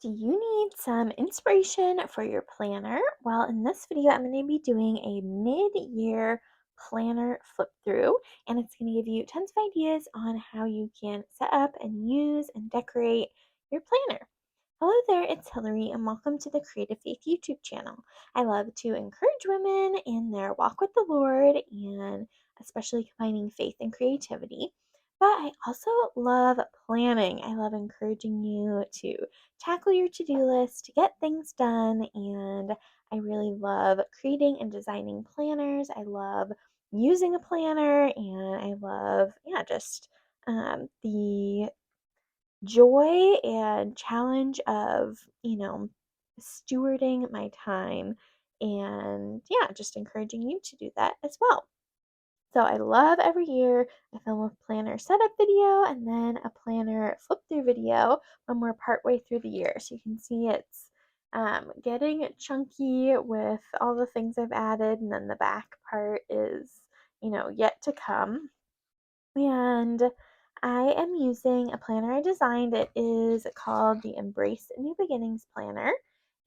Do you need some inspiration for your planner? Well, in this video, I'm going to be doing a mid-year planner flip through, and it's going to give you tons of ideas on how you can set up and use and decorate your planner. Hello there, it's Hillary, and welcome to the Creative Faith YouTube channel. I love to encourage women in their walk with the Lord and especially combining faith and creativity. But I also love planning. I love encouraging you to tackle your to-do list, to get things done, and I really love creating and designing planners. I love using a planner, and I love, just the joy and challenge of, stewarding my time and, just encouraging you to do that as well. So I love every year I film a planner setup video and then a planner flip through video when we're partway through the year. So you can see it's getting chunky with all the things I've added, and then the back part is, yet to come. And I am using a planner I designed. It is called the Embrace New Beginnings Planner,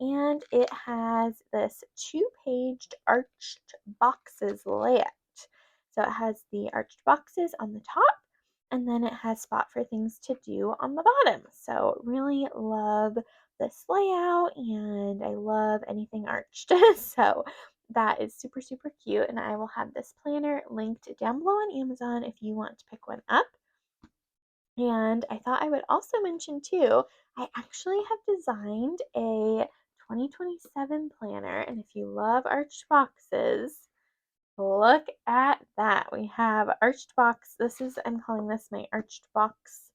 and it has this two-paged arched boxes layout. So it has the arched boxes on the top, and then it has spot for things to do on the bottom. So really love this layout, and I love anything arched. So that is super, super cute, and I will have this planner linked down below on Amazon if you want to pick one up. And I thought I would also mention too, I actually have designed a 2027 planner, and if you love arched boxes, look at that. We have arched box. I'm calling this my arched box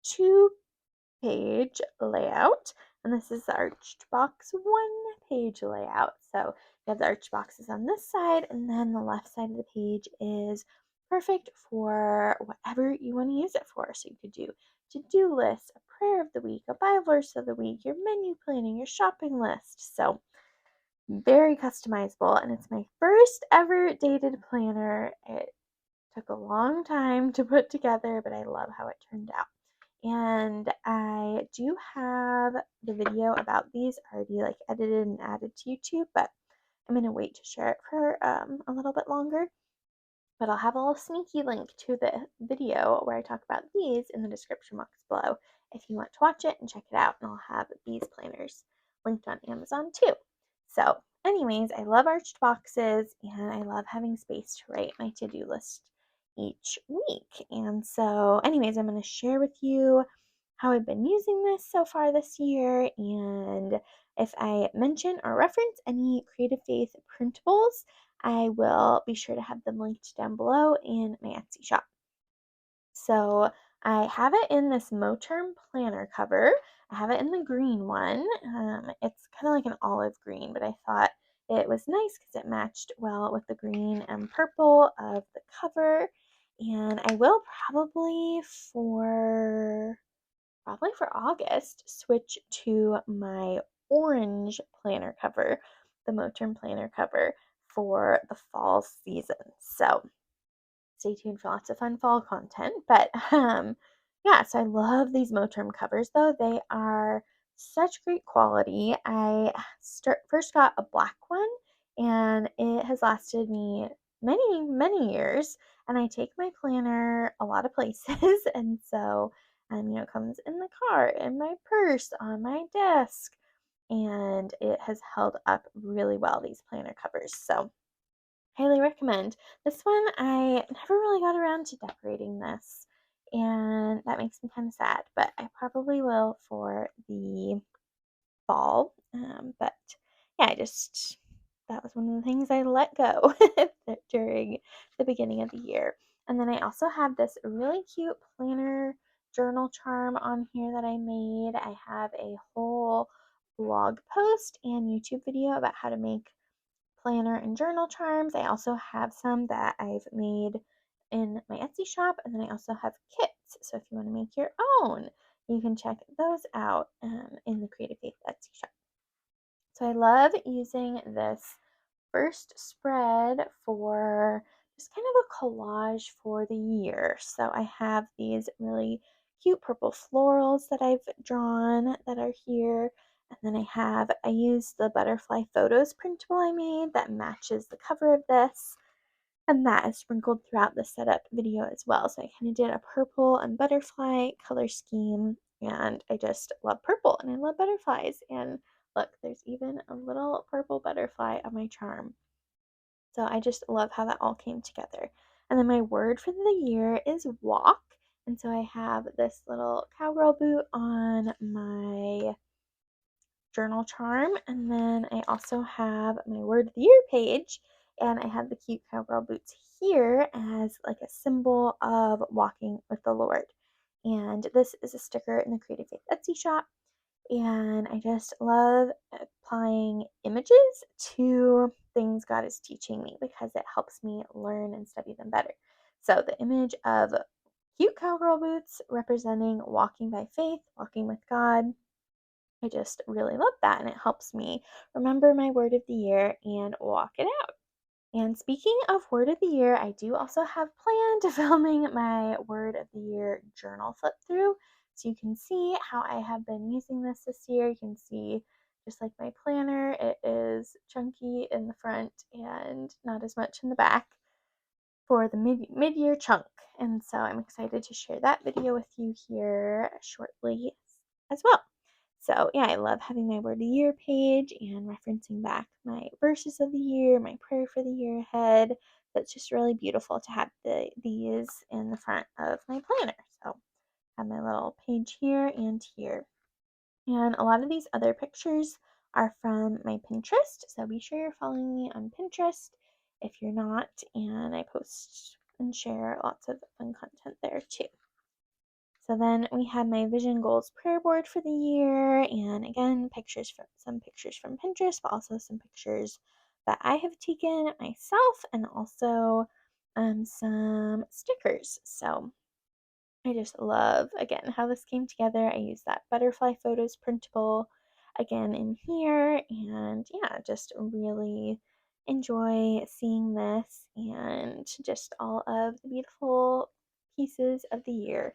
2-page layout, and this is the arched box 1-page layout. So you have the arched boxes on this side, and then the left side of the page is perfect for whatever you want to use it for. So you could do to-do list, a prayer of the week, a Bible verse of the week, your menu planning, your shopping list. So very customizable, and it's my first ever dated planner. It took a long time to put together, but I love how it turned out. And I do have the video about these already edited and added to YouTube, but I'm going to wait to share it for a little bit longer. But I'll have a little sneaky link to the video where I talk about these in the description box below if you want to watch it and check it out. And I'll have these planners linked on Amazon too. So anyways, I love arched boxes, and I love having space to write my to-do list each week. And so anyways, I'm going to share with you how I've been using this so far this year, and if I mention or reference any Creative Faith printables, I will be sure to have them linked down below in my Etsy shop. So I have it in this Moterm planner cover. I have it in the green one. It's kind of like an olive green, but I thought it was nice because it matched well with the green and purple of the cover. And I will probably for August switch to my orange planner cover, the Moterm planner cover for the fall season. So stay tuned for lots of fun fall content. But so I love these Moterm covers though. They are such great quality. I first got a black one, and it has lasted me many, many years. And I take my planner a lot of places, and so it comes in the car, in my purse, on my desk, and it has held up really well, these planner covers. So highly recommend. This one, I never really got around to decorating this, and that makes me kind of sad, but I probably will for the fall. But yeah, that was one of the things I let go during the beginning of the year. And then I also have this really cute planner journal charm on here that I made. I have a whole blog post and YouTube video about how to make planner and journal charms. I also have some that I've made in my Etsy shop, and then I also have kits. So if you want to make your own, you can check those out in the Creative Faith Etsy shop. So I love using this first spread for just kind of a collage for the year. So I have these really cute purple florals that I've drawn that are here. And then I used the butterfly photos printable I made that matches the cover of this. And that is sprinkled throughout the setup video as well. So I kind of did a purple and butterfly color scheme. And I just love purple and I love butterflies. And look, there's even a little purple butterfly on my charm. So I just love how that all came together. And then my word for the year is walk. And so I have this little cowgirl boot on my journal charm. And then I also have my word of the year page. And I have the cute cowgirl boots here as like a symbol of walking with the Lord. And this is a sticker in the Creative Faith Etsy shop. And I just love applying images to things God is teaching me because it helps me learn and study them better. So the image of cute cowgirl boots representing walking by faith, walking with God. I just really love that, and it helps me remember my word of the year and walk it out. And speaking of word of the year, I do also have planned filming my word of the year journal flip through. So you can see how I have been using this year. You can see just like my planner, it is chunky in the front and not as much in the back for the mid-year chunk. And so I'm excited to share that video with you here shortly as well. So yeah, I love having my word of the year page and referencing back my verses of the year, my prayer for the year ahead. That's just really beautiful to have these in the front of my planner. So I have my little page here and here. And a lot of these other pictures are from my Pinterest. So be sure you're following me on Pinterest if you're not. And I post and share lots of fun content there too. So then we had my vision goals prayer board for the year, and again, some pictures from Pinterest, but also some pictures that I have taken myself, and also some stickers. So I just love again how this came together. I used that butterfly photos printable again in here, and yeah, just really enjoy seeing this and just all of the beautiful pieces of the year.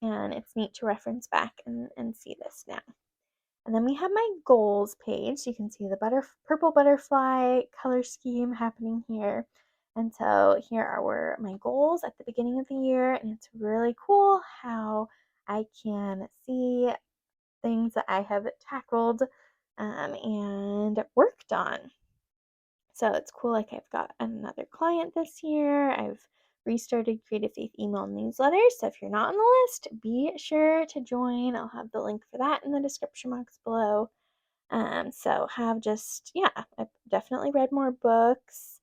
And it's neat to reference back and see this now. And then we have my goals page. You can see the purple butterfly color scheme happening here. And so here are my goals at the beginning of the year. And it's really cool how I can see things that I have tackled and worked on. So it's cool. Like I've got another client this year. I've restarted Creative Faith email newsletters. So if you're not on the list, be sure to join. I'll have the link for that in the description box below. So have just, yeah, I've definitely read more books,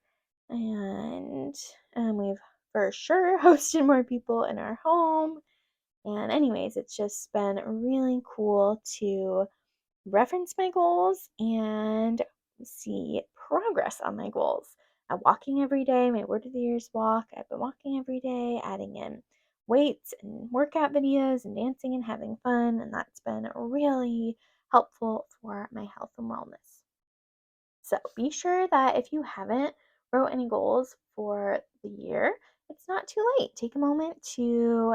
and we've for sure hosted more people in our home. And anyways, it's just been really cool to reference my goals and see progress on my goals. I'm walking every day. My word of the year is walk. I've been walking every day, adding in weights and workout videos and dancing and having fun. And that's been really helpful for my health and wellness. So be sure that if you haven't wrote any goals for the year, it's not too late. Take a moment to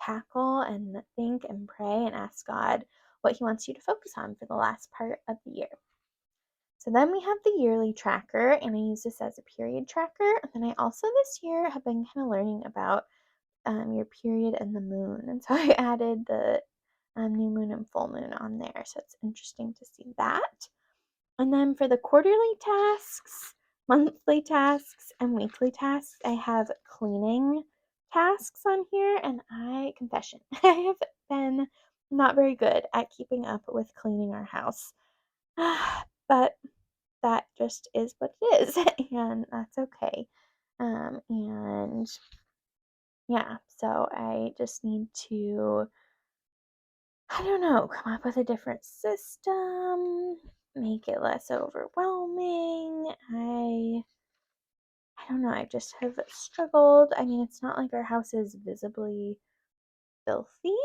tackle and think and pray and ask God what He wants you to focus on for the last part of the year. So then we have the yearly tracker, and I use this as a period tracker. And then I also this year have been kind of learning about your period and the moon. And so I added the new moon and full moon on there. So it's interesting to see that. And then for the quarterly tasks, monthly tasks, and weekly tasks, I have cleaning tasks on here. And confession, I have been not very good at keeping up with cleaning our house. But that just is what it is, and that's okay. And yeah, so I just need to, I don't know, come up with a different system, make it less overwhelming. I don't know, I just have struggled. I mean, it's not like our house is visibly filthy,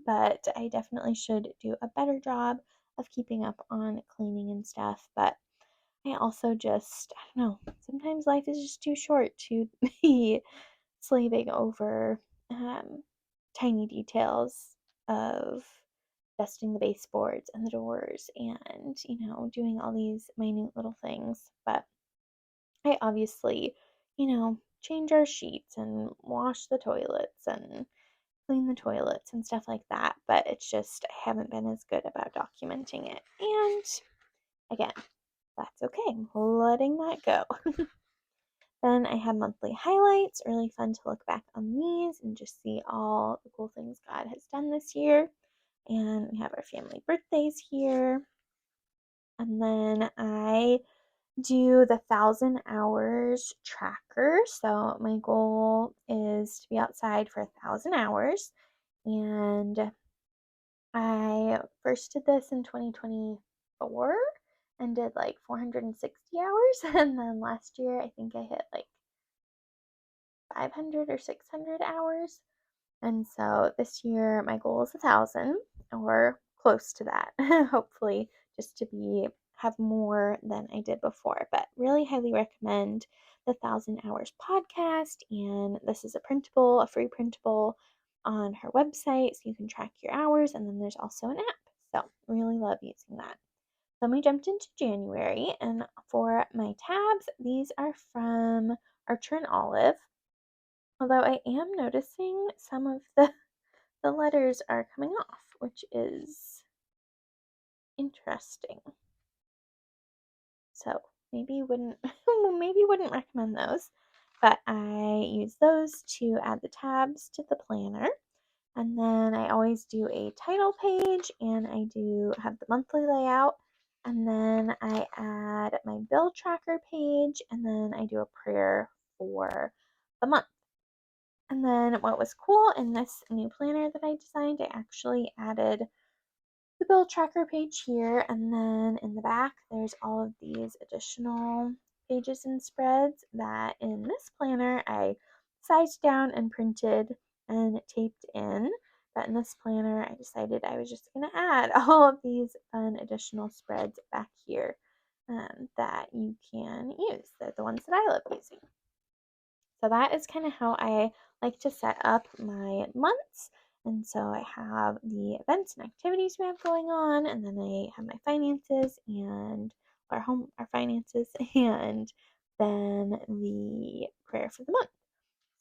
but I definitely should do a better job of keeping up on cleaning and stuff. But I also just, I don't know, sometimes life is just too short to be slaving over tiny details of dusting the baseboards and the doors and, doing all these minute little things. But I obviously, change our sheets and wash the toilets and clean the toilets and stuff like that. But it's just, I haven't been as good about documenting it. And again, that's okay. I'm letting that go. Then I have monthly highlights. Really fun to look back on these and just see all the cool things God has done this year. And we have our family birthdays here. And then I do the 1,000 hours tracker. So my goal is to be outside for 1,000 hours. And I first did this in 2024 and did like 460 hours. And then last year, I think I hit like 500 or 600 hours. And so this year, my goal is 1,000 or close to that, hopefully, just to have more than I did before. But really highly recommend the 1,000 Hours podcast. And this is a free printable on her website, so you can track your hours. And then there's also an app. So really love using that. Then we jumped into January, and for my tabs, these are from Archer and Olive. Although I am noticing some of the letters are coming off, which is interesting. So maybe wouldn't recommend those, but I use those to add the tabs to the planner. And then I always do a title page, and I do have the monthly layout. And then I add my bill tracker page, and then I do a prayer for the month. And then what was cool in this new planner that I designed, I actually added the bill tracker page here, and then in the back there's all of these additional pages and spreads that in this planner I sized down and printed and taped in. But in this planner I decided I was just going to add all of these fun additional spreads back here that you can use. They're the ones that I love using. So that is kind of how I like to set up my months. And so I have the events and activities we have going on, and then I have my finances and our finances, and then the prayer for the month.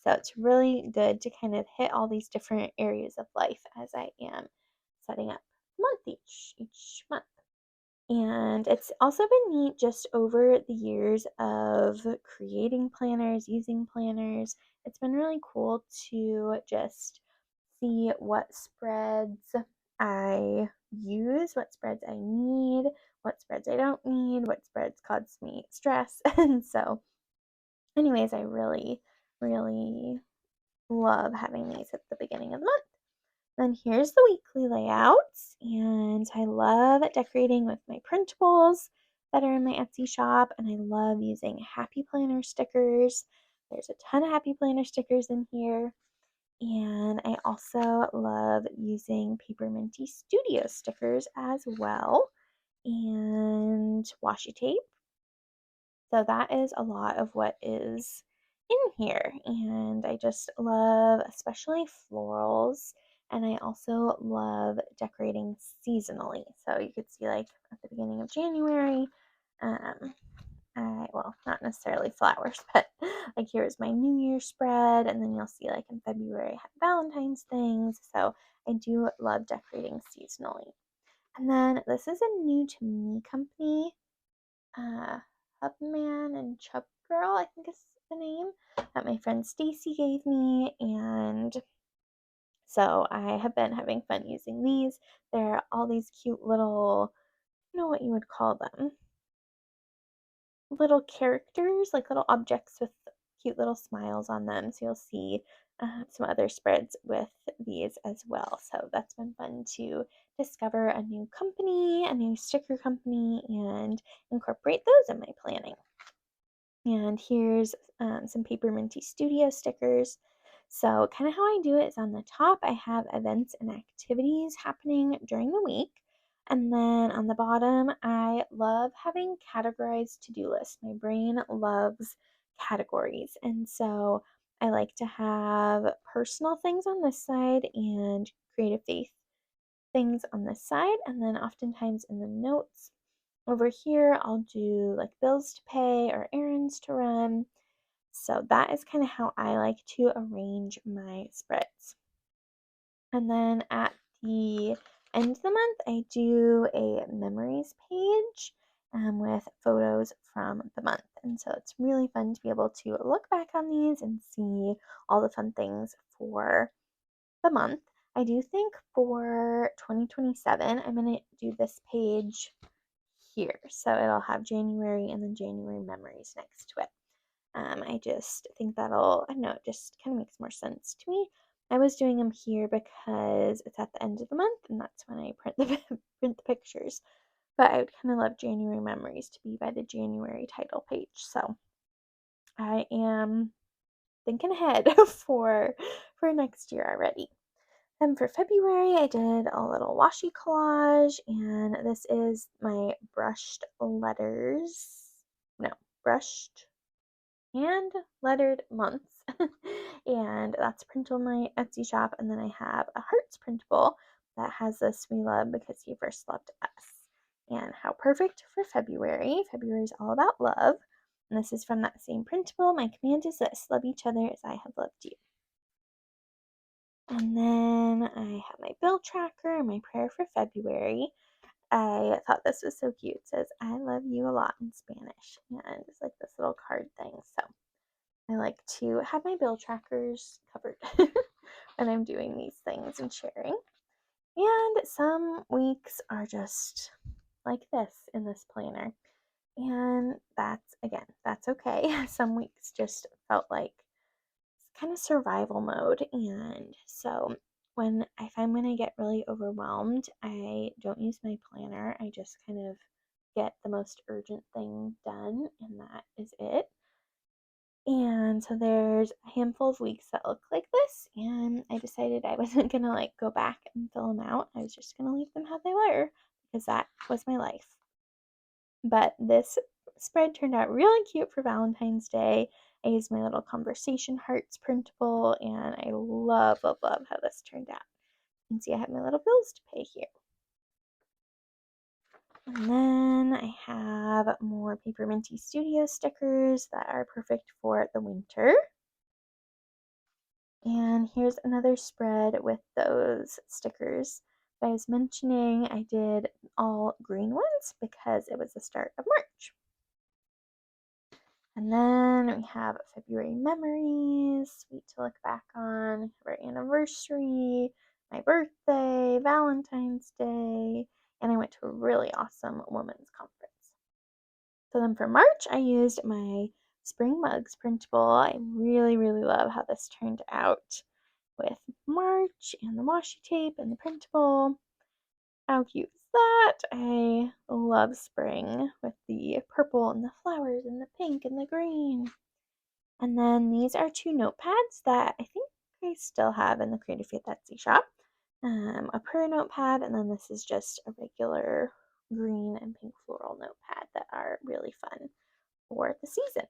So it's really good to kind of hit all these different areas of life as I am setting up a month each month. And it's also been neat just over the years of creating planners, using planners. It's been really cool to just see what spreads I use, what spreads I need, what spreads I don't need, what spreads cause me stress. And so, anyways, I really, really love having these at the beginning of the month. Then here's the weekly layouts, and I love decorating with my printables that are in my Etsy shop, and I love using Happy Planner stickers. There's a ton of Happy Planner stickers in here, and I also love using Paper Minty Studio stickers as well, and washi tape. So that is a lot of what is in here. And I just love, especially florals. And I also love decorating seasonally. So you could see, like, at the beginning of January, well, not necessarily flowers, but like here's my New Year's spread. And then you'll see, like, in February, I have Valentine's things. So I do love decorating seasonally. And then this is a new to me company. Hubman and Chub Girl, I think is the name, that my friend Stacy gave me, and so I have been having fun using these. They're all these cute little, I don't know what you would call them, little characters, like little objects with cute little smiles on them. So you'll see some other spreads with these as well. So that's been fun to discover a new company, a new sticker company, and incorporate those in my planning. And here's some Paper Minty Studio stickers. So kind of how I do it is on the top, I have events and activities happening during the week. And then on the bottom, I love having categorized to-do lists. My brain loves categories. And so I like to have personal things on this side and creative faith things on this side, and then oftentimes in the notes over here, I'll do like bills to pay or errands to run. So that is kind of how I like to arrange my spreads. And then at the end of the month, I do a memories page with photos from the month. And so it's really fun to be able to look back on these and see all the fun things for the month. I do think for 2027, I'm going to do this page here. So it'll have January and then January memories next to it. I just think that'll, I don't know, it just kind of makes more sense to me. I was doing them here because it's at the end of the month and that's when I print the print the pictures. But I would kind of love January memories to be by the January title page. So I am thinking ahead for next year already. Then for February, I did a little washi collage, and this is my brushed letters. No, brushed hand lettered months. And that's printable in my Etsy shop. And then I have a hearts printable that has this "We love because you first loved us." And how perfect for February. February is all about love. And this is from that same printable. My command is this: love each other as I have loved you. And then I have my bill tracker and my prayer for February. I thought this was so cute. It says, "I love you a lot" in Spanish. And it's like this little card thing. So I like to have my bill trackers covered when I'm doing these things and sharing. And some weeks are just like this in this planner. And that's okay. Some weeks just felt like kind of survival mode. And so when I get really overwhelmed, I don't use my planner. I just kind of get the most urgent thing done, and that is it. And so there's a handful of weeks that look like this, and I decided I wasn't gonna like go back and fill them out. I was just gonna leave them how they were because that was my life. But this spread turned out really cute for Valentine's Day. I used my little conversation hearts printable, and I love, love, love how this turned out. You can see I have my little bills to pay here. And then I have more Paper Minty Studio stickers that are perfect for the winter. And here's another spread with those stickers that I was mentioning. I did all green ones because it was the start of March. And then we have February memories, sweet to look back on, our anniversary, my birthday, Valentine's Day, and I went to a really awesome women's conference. So then for March, I used my spring mugs printable. I really, really love how this turned out with March and the washi tape and the printable. How cute is that? I love spring with the purple and the flowers and the pink and the green. And then these are two notepads that I think I still have in the Creative Faith Etsy shop. A prayer notepad, and then this is just a regular green and pink floral notepad that are really fun for the season.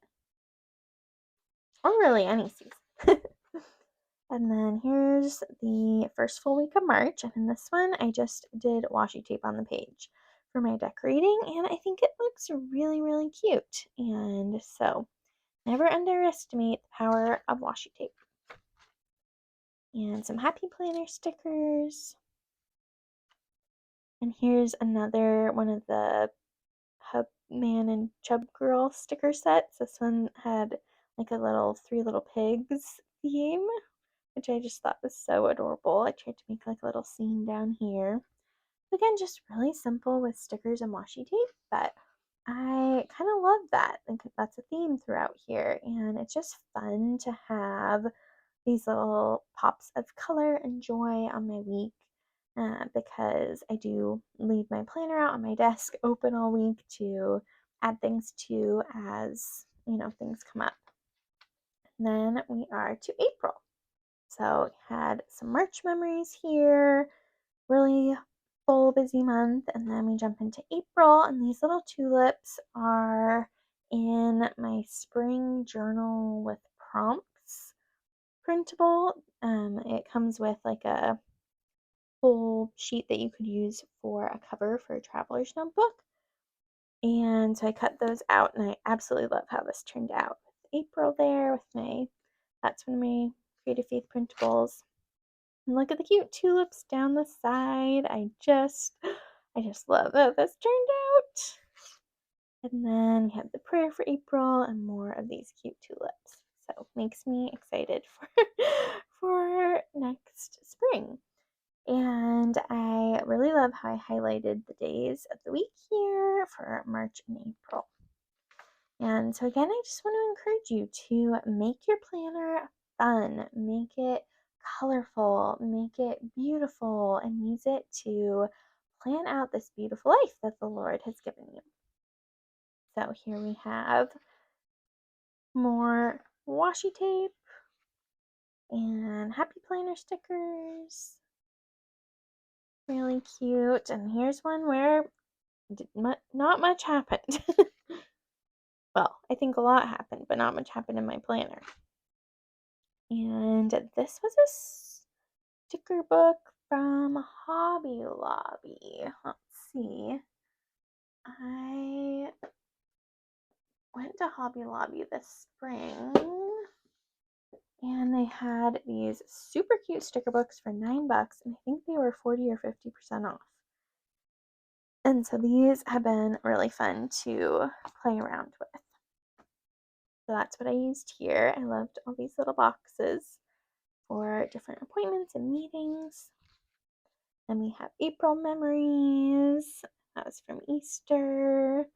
Or really any season. And then here's the first full week of March. And in this one, I just did washi tape on the page for my decorating. And I think it looks really, really cute. And so never underestimate the power of washi tape. And some Happy Planner stickers. And here's another one of the Hub Man and Chub Girl sticker sets. This one had like a little three little pigs theme, which I just thought was so adorable. I tried to make like a little scene down here. Again, just really simple with stickers and washi tape, but I kind of love that. I think that's a theme throughout here, and it's just fun to have these little pops of color and joy on my week because I do leave my planner out on my desk open all week to add things to as things come up. And then we are to April. So had some March memories here, really full busy month, and then we jump into April, and these little tulips are in my spring journal with prompts printable. It comes with like a whole sheet that you could use for a cover for a traveler's notebook. And so I cut those out, and I absolutely love how this turned out. With April there with that's one of my Creative Faith printables. And look at the cute tulips down the side. I just love how this turned out. And then we have the prayer for April and more of these cute tulips. So makes me excited for for next spring. And I really love how I highlighted the days of the week here for March and April. And so again, I just want to encourage you to make your planner fun, make it colorful, make it beautiful, and use it to plan out this beautiful life that the Lord has given you. So here we have more washi tape and happy planner stickers. Really cute. And here's one where not much happened. Well, I think a lot happened, but not much happened in my planner. And this was a sticker book from Hobby Lobby. Let's see. I went to Hobby Lobby this spring, and they had these super cute sticker books for $9, and I think they were 40 or 50% off. And so these have been really fun to play around with. So that's what I used here. I loved all these little boxes for different appointments and meetings. Then we have April memories. That was from Easter.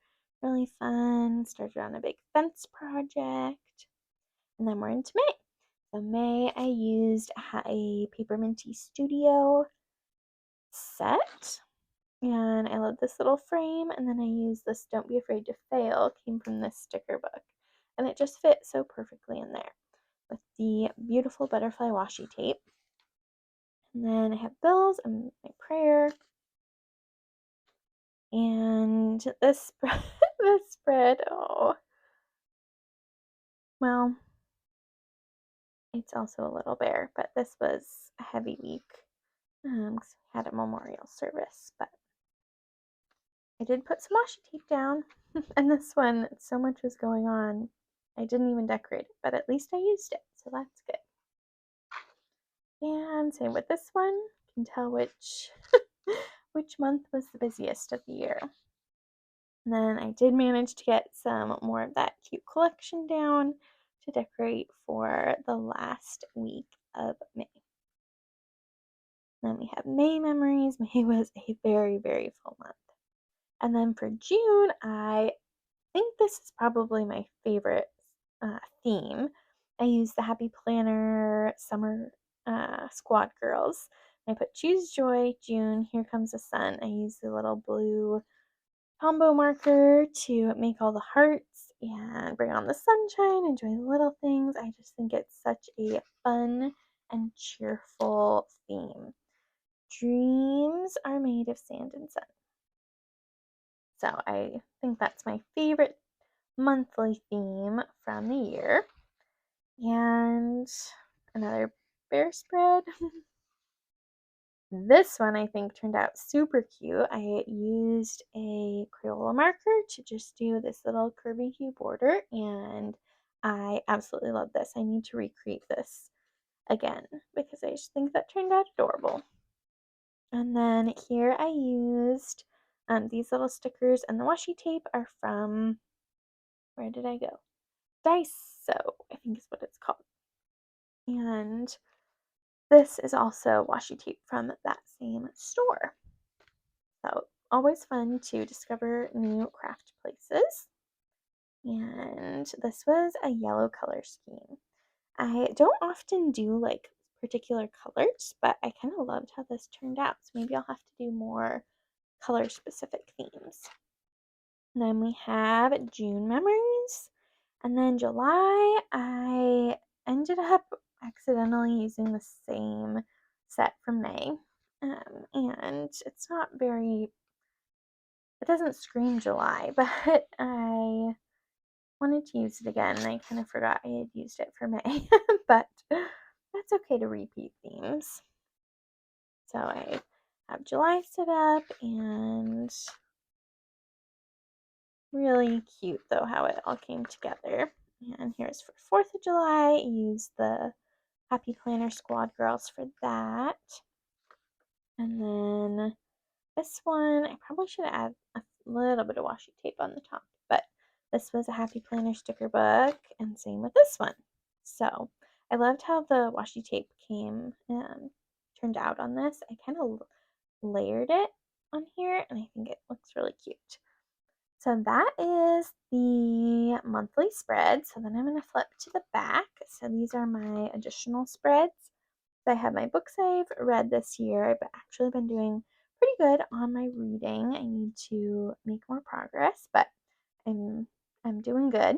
Really fun. Started on a big fence project. And then we're into May. So May, I used a Paper Minty Studio set. And I love this little frame. And then I used this Don't Be Afraid to Fail. Came from this sticker book. And it just fit so perfectly in there with the beautiful butterfly washi tape. And then I have bills and my prayer. And this spread, this spread, oh, well, it's also a little bare, but this was a heavy week because we had a memorial service. But I did put some washi tape down, and this one, so much was going on, I didn't even decorate it, but at least I used it, so that's good. And same with this one, you can tell which which month was the busiest of the year. And then I did manage to get some more of that cute collection down to decorate for the last week of May. Then we have May memories. May was a very, very full month. And then for June, I think this is probably my favorite theme. I used the Happy Planner Summer Squad Girls. I put Choose Joy, June, Here Comes the Sun. I used the little blue combo marker to make all the hearts and bring on the sunshine, enjoy the little things. I just think it's such a fun and cheerful theme. Dreams are made of sand and sun. So I think that's my favorite monthly theme from the year. And another bear spread. This one I think turned out super cute. I used a Crayola marker to just do this little curvy hue border, and I absolutely love this. I need to recreate this again because I just think that turned out adorable. And then here I used these little stickers, and the washi tape are from, where did I go? Daiso, I think is what it's called. And this is also washi tape from that same store. So always fun to discover new craft places. And this was a yellow color scheme. I don't often do like particular colors, but I kind of loved how this turned out. So maybe I'll have to do more color specific themes. And then we have June memories. And then July, I ended up accidentally using the same set from May. And it's not very, it doesn't scream July, but I wanted to use it again, and I kind of forgot I had used it for May. But that's okay to repeat themes. So I have July set up, and really cute though how it all came together. And here's for 4th of July. I used the Happy Planner Squad girls for that. And then this one, I probably should add a little bit of washi tape on the top, but this was a Happy Planner sticker book, and same with this one. So I loved how the washi tape turned out on this. I kind of layered it on here, and I think it looks really cute. So that is the monthly spread. So then I'm going to flip to the back. So these are my additional spreads. I have my books I've read this year. I've actually been doing pretty good on my reading. I need to make more progress, but I'm doing good.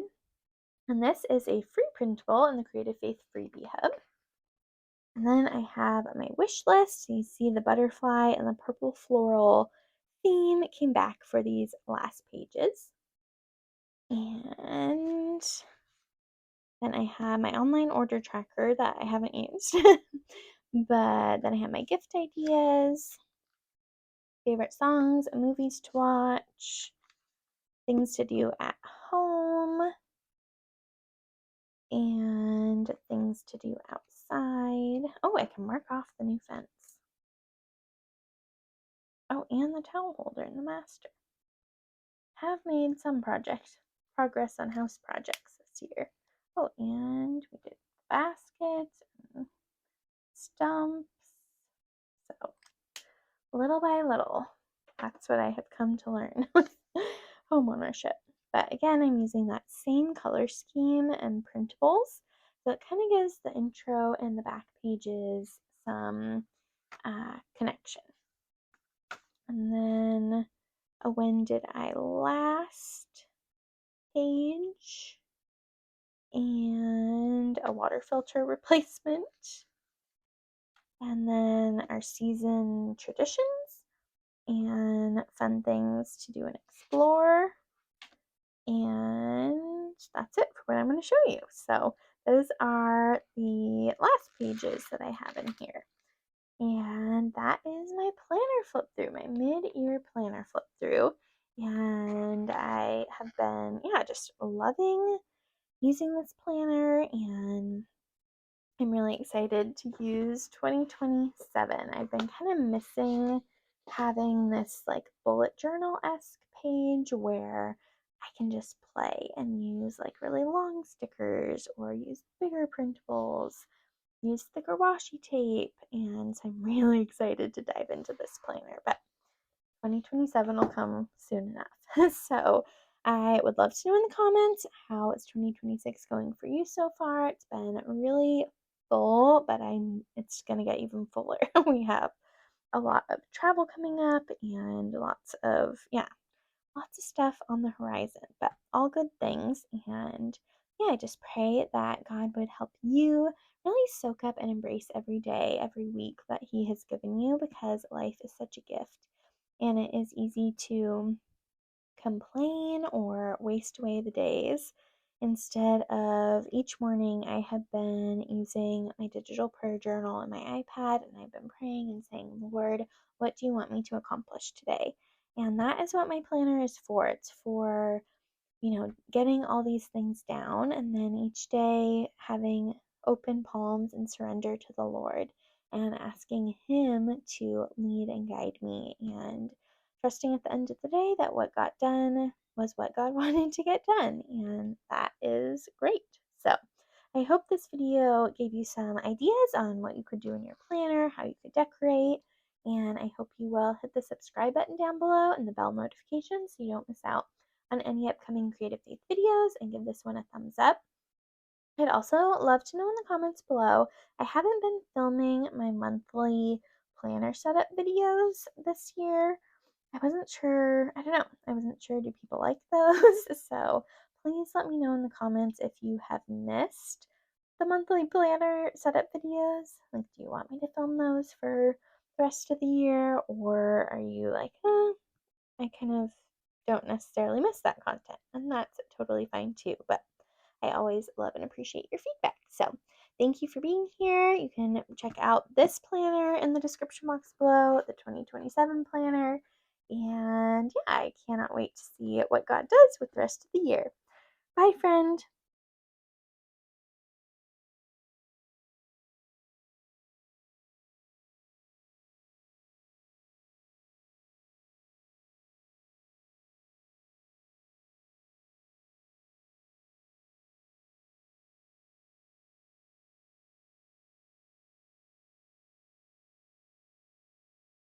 And this is a free printable in the Creative Faith Freebie Hub. And then I have my wish list. You see the butterfly and the purple floral theme came back for these last pages. And then I have my online order tracker that I haven't used. But then I have my gift ideas, favorite songs, movies to watch, things to do at home, and things to do outside. Oh, I can mark off the new fence. Oh, and the towel holder in the master. Have made some progress on house projects this year. Oh, and we did baskets and stumps. So little by little, that's what I have come to learn with homeownership. But again, I'm using that same color scheme and printables. So it kind of gives the intro and the back pages some connection. And then a when did I last page and a water filter replacement. And then our season traditions and fun things to do and explore. And that's it for what I'm going to show you. So those are the last pages that I have in here. And that is my planner flip through, my mid-year planner flip through. And I have been, just loving using this planner, and I'm really excited to use 2027. I've been kind of missing having this like bullet journal-esque page where I can just play and use like really long stickers or use bigger printables, use thicker washi tape, and so I'm really excited to dive into this planner, but 2027 will come soon enough. So I would love to know in the comments, how is 2026 going for you so far? It's been really full, but it's gonna get even fuller. We have a lot of travel coming up and lots of stuff on the horizon, but all good things. And I just pray that God would help you really soak up and embrace every day, every week that He has given you, because life is such a gift, and it is easy to complain or waste away the days. Instead of each morning, I have been using my digital prayer journal and my iPad, and I've been praying and saying, Lord, what do you want me to accomplish today? And that is what my planner is for. It's for, getting all these things down, and then each day having open palms and surrender to the Lord and asking Him to lead and guide me, and trusting at the end of the day that what got done was what God wanted to get done, and that is great. So I hope this video gave you some ideas on what you could do in your planner, how you could decorate, and I hope you will hit the subscribe button down below and the bell notification so you don't miss out on any upcoming Creative Faith videos, and give this one a thumbs up. I'd also love to know in the comments below. I haven't been filming my monthly planner setup videos this year. I wasn't sure, I don't know, I wasn't sure, do people like those? So please let me know in the comments if you have missed the monthly planner setup videos. Like, do you want me to film those for the rest of the year? Or are you like, I kind of don't necessarily miss that content, and that's totally fine too. But I always love and appreciate your feedback. So thank you for being here. You can check out this planner in the description box below, the 2027 planner. And yeah, I cannot wait to see what God does with the rest of the year. Bye, friend.